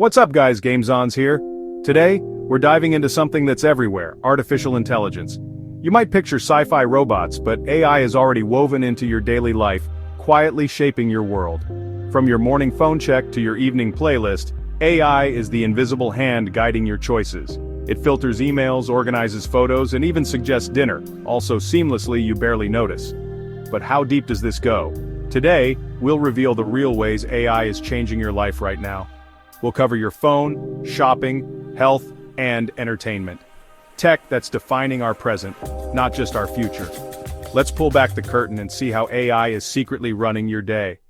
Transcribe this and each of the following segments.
What's up guys, GamesOn's here. Today, we're diving into something that's everywhere, artificial intelligence. You might picture sci-fi robots, but AI is already woven into your daily life, quietly shaping your world. From your morning phone check to your evening playlist, AI is the invisible hand guiding your choices. It filters emails, organizes photos, and even suggests dinner, all so seamlessly you barely notice. But how deep does this go? Today, we'll reveal the real ways AI is changing your life right now. We'll cover your phone, shopping, health, and entertainment. Tech that's defining our present, not just our future. Let's pull back the curtain and see how AI is secretly running your day.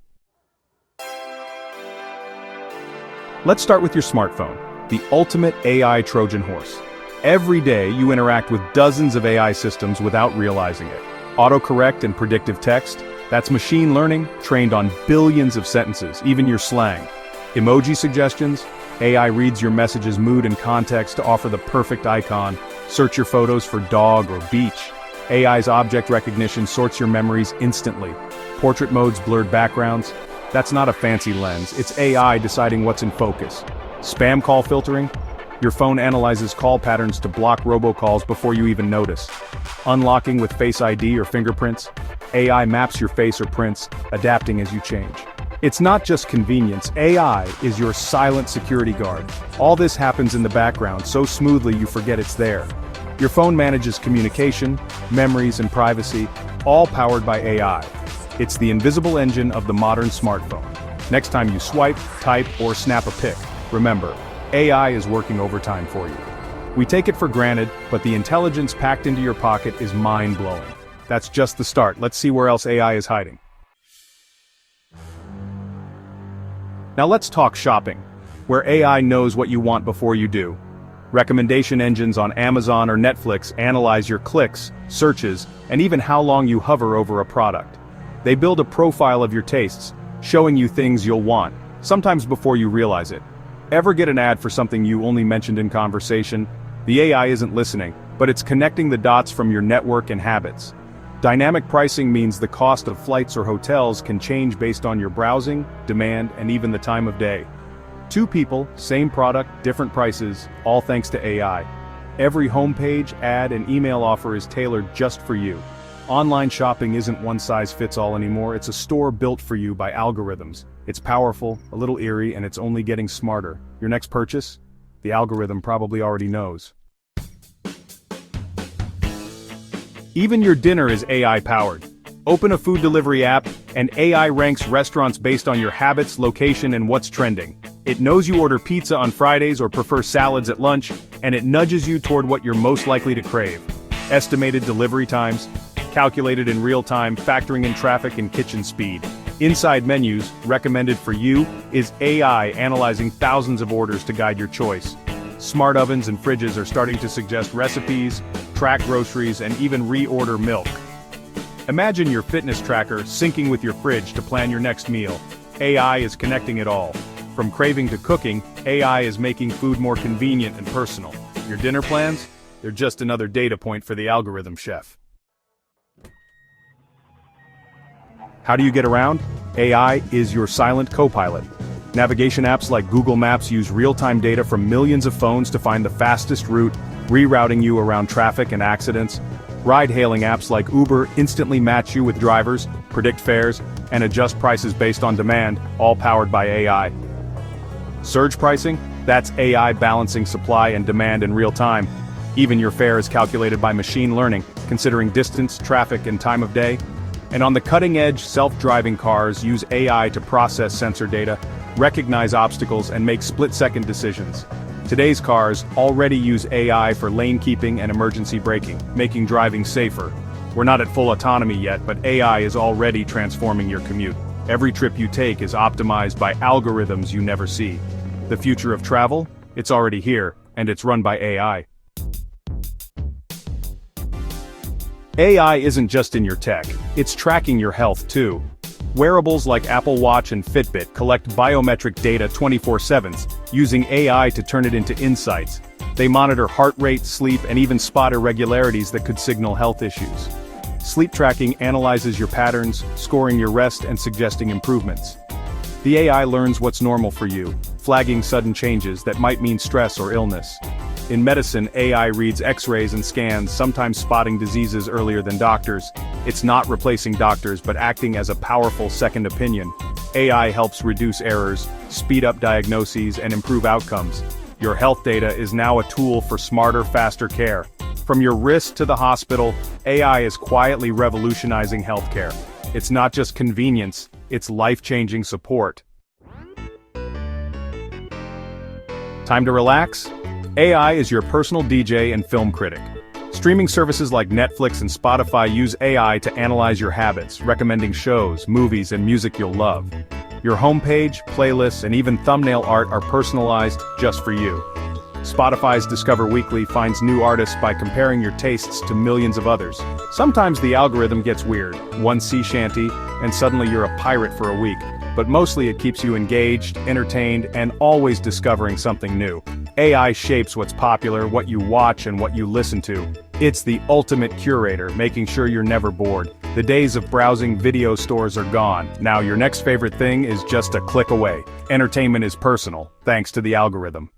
Let's start with your smartphone, the ultimate AI Trojan horse. Every day you interact with dozens of AI systems without realizing it. Autocorrect and predictive text, that's machine learning trained on billions of sentences, even your slang. Emoji suggestions, AI reads your message's mood and context to offer the perfect icon. Search your photos for dog or beach. AI's object recognition sorts your memories instantly. Portrait mode's blurred backgrounds, that's not a fancy lens, it's AI deciding what's in focus. Spam call filtering, your phone analyzes call patterns to block robocalls before you even notice. Unlocking with Face ID or fingerprints, AI maps your face or prints, adapting as you change. It's not just convenience, AI is your silent security guard. All this happens in the background so smoothly you forget it's there. Your phone manages communication, memories, and privacy, all powered by AI. It's the invisible engine of the modern smartphone. Next time you swipe, type, or snap a pic, remember, AI is working overtime for you. We take it for granted, but the intelligence packed into your pocket is mind-blowing. That's just the start. Let's see where else AI is hiding. Now let's talk shopping, where AI knows what you want before you do. Recommendation engines on Amazon or Netflix analyze your clicks, searches, and even how long you hover over a product. They build a profile of your tastes, showing you things you'll want, sometimes before you realize it. Ever get an ad for something you only mentioned in conversation? The AI isn't listening, but it's connecting the dots from your network and habits. Dynamic pricing means the cost of flights or hotels can change based on your browsing, demand, and even the time of day. Two people, same product, different prices, all thanks to AI. Every homepage, ad, and email offer is tailored just for you. Online shopping isn't one size fits all anymore, it's a store built for you by algorithms. It's powerful, a little eerie, and it's only getting smarter. Your next purchase? The algorithm probably already knows. Even your dinner is AI-powered. Open a food delivery app, and AI ranks restaurants based on your habits, location, and what's trending. It knows you order pizza on Fridays or prefer salads at lunch, and it nudges you toward what you're most likely to crave. Estimated delivery times, calculated in real time, factoring in traffic and kitchen speed. Inside menus, recommended for you, is AI analyzing thousands of orders to guide your choice. Smart ovens and fridges are starting to suggest recipes, track groceries, and even reorder milk. Imagine your fitness tracker syncing with your fridge to plan your next meal. AI is connecting it all. From craving to cooking, AI is making food more convenient and personal. Your dinner plans? They're just another data point for the algorithm chef. How do you get around? AI is your silent co-pilot. Navigation apps like Google Maps use real-time data from millions of phones to find the fastest route, rerouting you around traffic and accidents. Ride-hailing apps like Uber instantly match you with drivers, predict fares, and adjust prices based on demand, all powered by AI. Surge pricing? That's AI balancing supply and demand in real time. Even your fare is calculated by machine learning, considering distance, traffic, and time of day. And on the cutting edge, self-driving cars use AI to process sensor data, recognize obstacles, and make split-second decisions. Today's cars already use AI for lane keeping and emergency braking, making driving safer. We're not at full autonomy yet, but AI is already transforming your commute. Every trip you take is optimized by algorithms you never see. The future of travel? It's already here, and it's run by AI. AI isn't just in your tech, it's tracking your health too. Wearables like Apple Watch and Fitbit collect biometric data 24/7, using AI to turn it into insights. They monitor heart rate, sleep, and even spot irregularities that could signal health issues. Sleep tracking analyzes your patterns, scoring your rest and suggesting improvements. The AI learns what's normal for you, flagging sudden changes that might mean stress or illness. In medicine, AI reads X-rays and scans, sometimes spotting diseases earlier than doctors. It's not replacing doctors but acting as a powerful second opinion. AI helps reduce errors, speed up diagnoses, and improve outcomes. Your health data is now a tool for smarter, faster care. From your wrist to the hospital, AI is quietly revolutionizing healthcare. It's not just convenience, it's life-changing support. Time to relax? AI is your personal DJ and film critic. Streaming services like Netflix and Spotify use AI to analyze your habits, recommending shows, movies, and music you'll love. Your homepage, playlists, and even thumbnail art are personalized just for you. Spotify's Discover Weekly finds new artists by comparing your tastes to millions of others. Sometimes the algorithm gets weird, one sea shanty, and suddenly you're a pirate for a week. But mostly it keeps you engaged, entertained, and always discovering something new. AI shapes what's popular, what you watch, and what you listen to. It's the ultimate curator, making sure you're never bored. The days of browsing video stores are gone. Now your next favorite thing is just a click away. Entertainment is personal, thanks to the algorithm.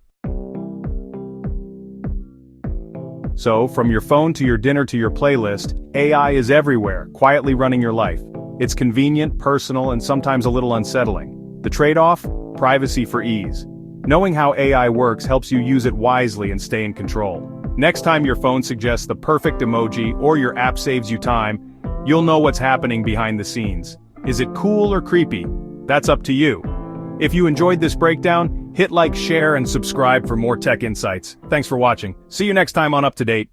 So, from your phone to your dinner to your playlist, AI is everywhere, quietly running your life. It's convenient, personal, and sometimes a little unsettling. The trade-off? Privacy for ease. Knowing how AI works helps you use it wisely and stay in control. Next time your phone suggests the perfect emoji or your app saves you time, you'll know what's happening behind the scenes. Is it cool or creepy? That's up to you. If you enjoyed this breakdown, hit like, share, and subscribe for more tech insights. Thanks for watching. See you next time on Up to Date.